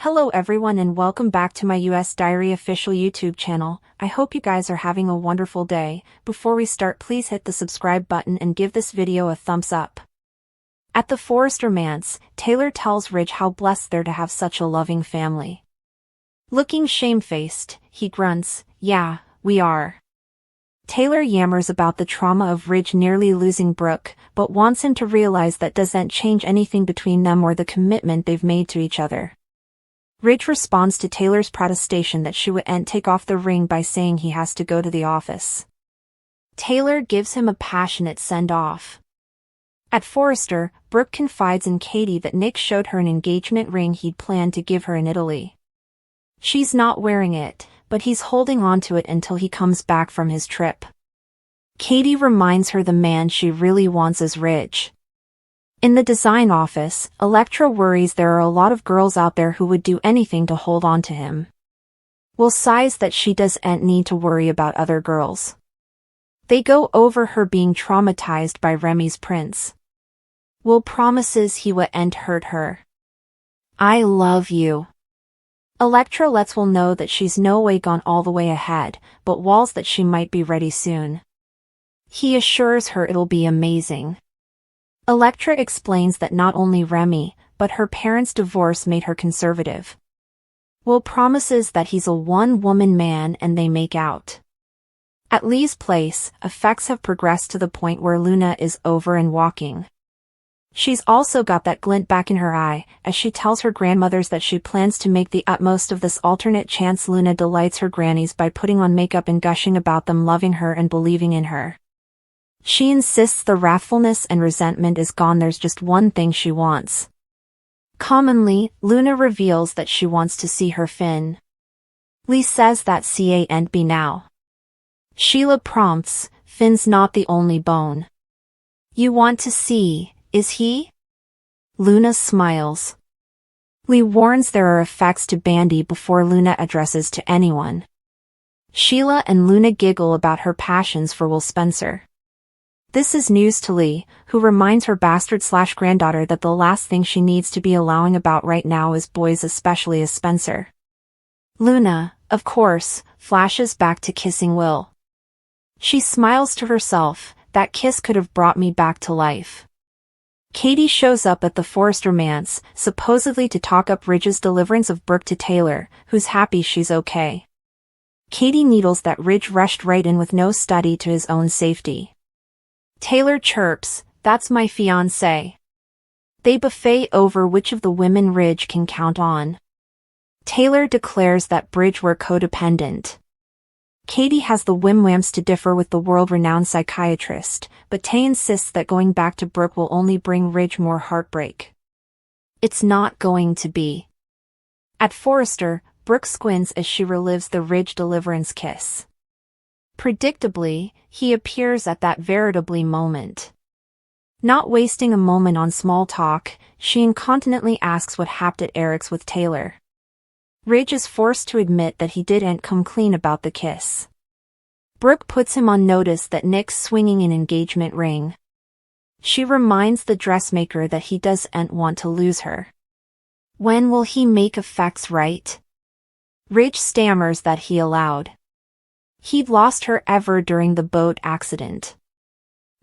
Hello everyone and welcome back to my US Diary official YouTube channel. I hope you guys are having a wonderful day. Before we start, please hit the subscribe button and give this video a thumbs up. At the Forrester manse, Taylor tells Ridge how blessed they're to have such a loving family. Looking shamefaced, he grunts, "Yeah, we are." Taylor yammers about the trauma of Ridge nearly losing Brooke, but wants him to realize that doesn't change anything between them or the commitment they've made to each other. Ridge responds to Taylor's protestation that she wouldn't take off the ring by saying he has to go to the office. Taylor gives him a passionate send-off. At Forrester, Brooke confides in Katie that Nick showed her an engagement ring he'd planned to give her in Italy. She's not wearing it, but he's holding on to it until he comes back from his trip. Katie reminds her the man she really wants is Ridge. In the design office, Elektra worries there are a lot of girls out there who would do anything to hold on to him. Will sighs that she doesn't need to worry about other girls. They go over her being traumatized by Remy's prince. Will promises he wouldn't hurt her. "I love you." Elektra lets Will know that she's no way gone all the way ahead, but walls that she might be ready soon. He assures her it'll be amazing. Elektra explains that not only Remy, but her parents' divorce made her conservative. Will promises that he's a one-woman man and they make out. At Lee's place, effects have progressed to the point where Luna is over and walking. She's also got that glint back in her eye, as she tells her grandmothers that she plans to make the utmost of this alternate chance. Luna delights her grannies by putting on makeup and gushing about them loving her and believing in her. She insists the wrathfulness and resentment is gone, there's just one thing she wants. Commonly, Luna reveals that she wants to see her Finn. Lee says that can't be now. Sheila prompts, "Finn's not the only bone you want to see, is he?" Luna smiles. Lee warns there are effects to Bandy before Luna addresses to anyone. Sheila and Luna giggle about her passions for Will Spencer. This is news to Lee, who reminds her bastard/granddaughter that the last thing she needs to be allowing about right now is boys, especially as Spencer. Luna, of course, flashes back to kissing Will. She smiles to herself, "That kiss could have brought me back to life." Katie shows up at the Forrester manse, supposedly to talk up Ridge's deliverance of Brooke to Taylor, who's happy she's okay. Katie needles that Ridge rushed right in with no study to his own safety. Taylor chirps, "That's my fiancé." They buffet over which of the women Ridge can count on. Taylor declares that Bridge were codependent. Katie has the whim-whams to differ with the world-renowned psychiatrist, but Tay insists that going back to Brooke will only bring Ridge more heartbreak. It's not going to be. At Forrester, Brooke squints as she relives the Ridge deliverance kiss. Predictably, he appears at that veritably moment. Not wasting a moment on small talk, she incontinently asks what happened at Eric's with Taylor. Ridge is forced to admit that he didn't come clean about the kiss. Brooke puts him on notice that Nick's swinging an engagement ring. She reminds the dressmaker that he doesn't want to lose her. When will he make effects right? Ridge stammers that he allowed. He'd lost her ever during the boat accident.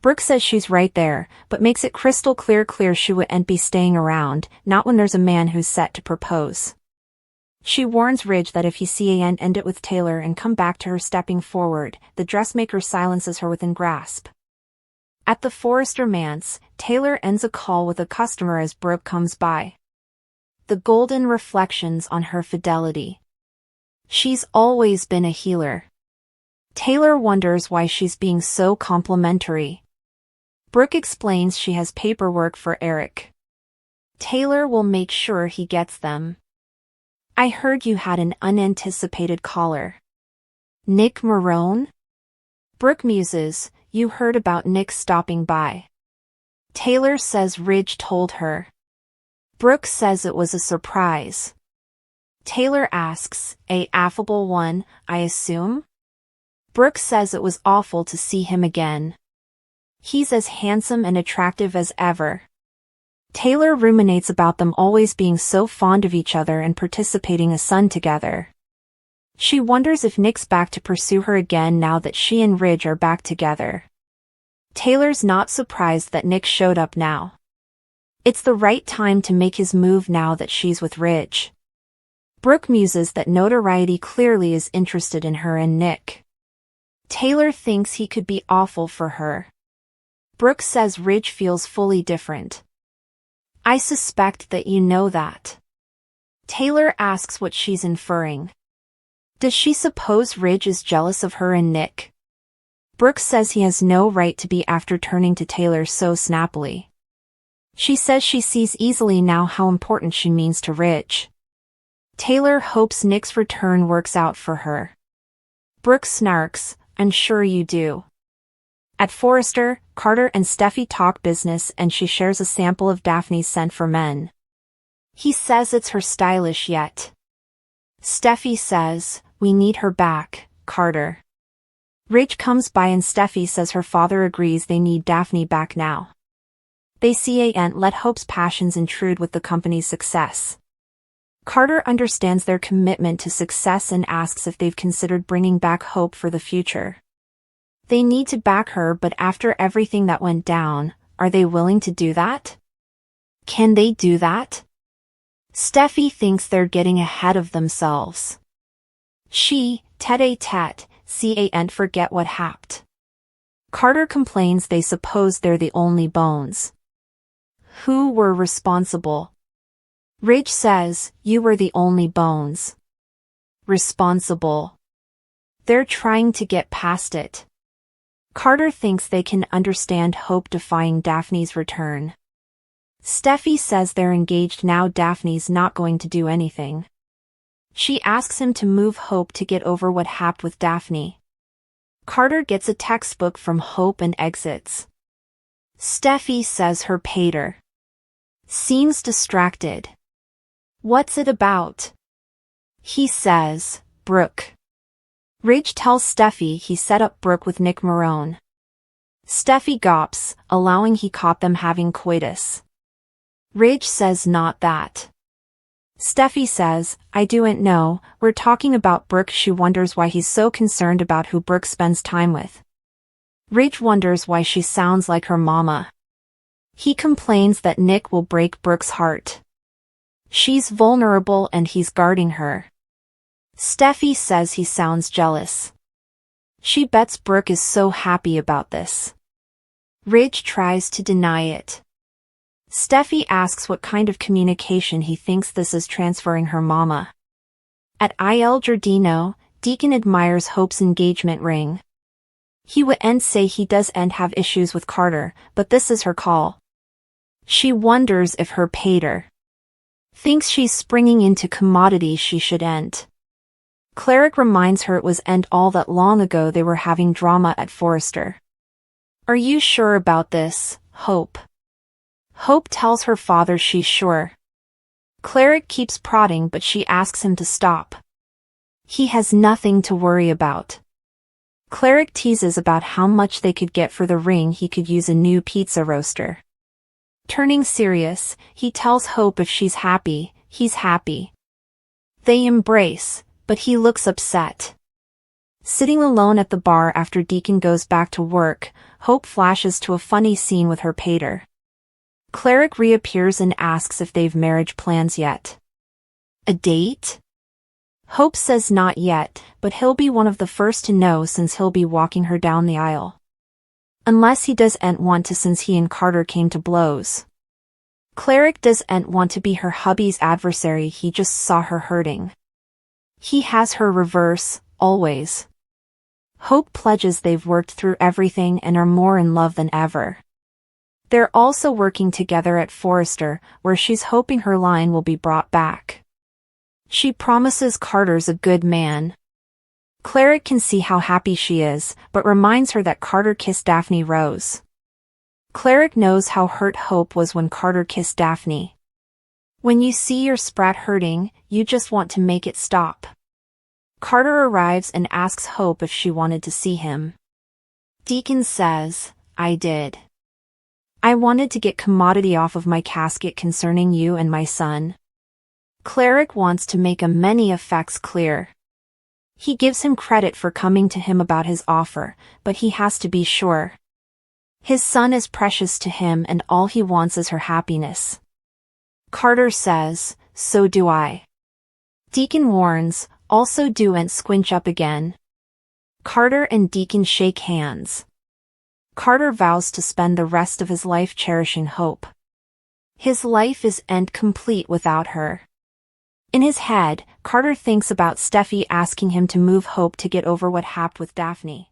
Brooke says she's right there, but makes it crystal clear she wouldn't be staying around, not when there's a man who's set to propose. She warns Ridge that if he can't end it with Taylor and come back to her stepping forward, the dressmaker silences her within grasp. At the Forrester manse, Taylor ends a call with a customer as Brooke comes by. The golden reflections on her fidelity. She's always been a healer. Taylor wonders why she's being so complimentary. Brooke explains she has paperwork for Eric. Taylor will make sure he gets them. I heard you had an unanticipated caller. Nick Marone? Brooke muses, you heard about Nick stopping by. Taylor says Ridge told her. Brooke says it was a surprise. Taylor asks, a affable one, I assume? Brooke says it was awful to see him again. He's as handsome and attractive as ever. Taylor ruminates about them always being so fond of each other and participating a son together. She wonders if Nick's back to pursue her again now that she and Ridge are back together. Taylor's not surprised that Nick showed up now. It's the right time to make his move now that she's with Ridge. Brooke muses that notoriety clearly is interested in her and Nick. Taylor thinks he could be awful for her. Brooke says Ridge feels fully different. I suspect that you know that. Taylor asks what she's inferring. Does she suppose Ridge is jealous of her and Nick? Brooke says he has no right to be after turning to Taylor so snappily. She says she sees easily now how important she means to Ridge. Taylor hopes Nick's return works out for her. Brooke snarks, I'm sure you do. At Forrester, Carter and Steffi talk business and she shares a sample of Daphne's scent for men. He says it's her stylish yet. Steffi says, we need her back, Carter. Ridge comes by and Steffi says her father agrees they need Daphne back now. They can't let Hope's passions intrude with the company's success. Carter understands their commitment to success and asks if they've considered bringing back Hope for the future. They need to back her, but after everything that went down, are they willing to do that? Can they do that? Steffi thinks they're getting ahead of themselves. She, tete-a-tete, can't forget what happened. Carter complains they suppose they're the only bones. Who were responsible? Ridge says, you were the only bones. Responsible. They're trying to get past it. Carter thinks they can understand Hope defying Daphne's return. Steffi says they're engaged now. Daphne's not going to do anything. She asks him to move Hope to get over what happened with Daphne. Carter gets a textbook from Hope and exits. Steffi says her pater seems distracted. What's it about? He says, Brooke. Ridge tells Steffi he set up Brooke with Nick Marone. Steffi gawps, allowing he caught them having coitus. Ridge says not that. Steffi says, I don't know, we're talking about Brooke. She wonders why he's so concerned about who Brooke spends time with. Ridge wonders why she sounds like her mama. He complains that Nick will break Brooke's heart. She's vulnerable and he's guarding her. Steffi says he sounds jealous. She bets Brooke is so happy about this. Ridge tries to deny it. Steffi asks what kind of communication he thinks this is transferring her mama. At Il Giardino, Deacon admires Hope's engagement ring. He would say he doesn't have issues with Carter, but this is her call. She wonders if her pater thinks she's springing into commodities she shouldn't. Cleric reminds her it was all that long ago they were having drama at Forrester. Are you sure about this, Hope? Hope tells her father she's sure. Cleric keeps prodding but she asks him to stop. He has nothing to worry about. Cleric teases about how much they could get for the ring. He could use a new pizza roaster. Turning serious, he tells Hope if she's happy, he's happy. They embrace, but he looks upset. Sitting alone at the bar after Deacon goes back to work, Hope flashes to a funny scene with her pater. Cleric reappears and asks if they've marriage plans yet. A date? Hope says not yet, but he'll be one of the first to know since he'll be walking her down the aisle. Unless he doesn't want to since he and Carter came to blows. Cleric doesn't want to be her hubby's adversary. He just saw her hurting. He has her reverse, always. Hope pledges they've worked through everything and are more in love than ever. They're also working together at Forrester, where she's hoping her line will be brought back. She promises Carter's a good man. Cleric can see how happy she is, but reminds her that Carter kissed Daphne Rose. Cleric knows how hurt Hope was when Carter kissed Daphne. When you see your sprat hurting, you just want to make it stop. Carter arrives and asks Hope if she wanted to see him. Deacon says, I did. I wanted to get commodity off of my casket concerning you and my son. Cleric wants to make a many effects clear. He gives him credit for coming to him about his offer, but he has to be sure. His son is precious to him and all he wants is her happiness. Carter says, so do I. Deacon warns, also do and squinch up again. Carter and Deacon shake hands. Carter vows to spend the rest of his life cherishing Hope. His life is incomplete without her. In his head, Carter thinks about Steffi asking him to move Hope to get over what happened with Daphne.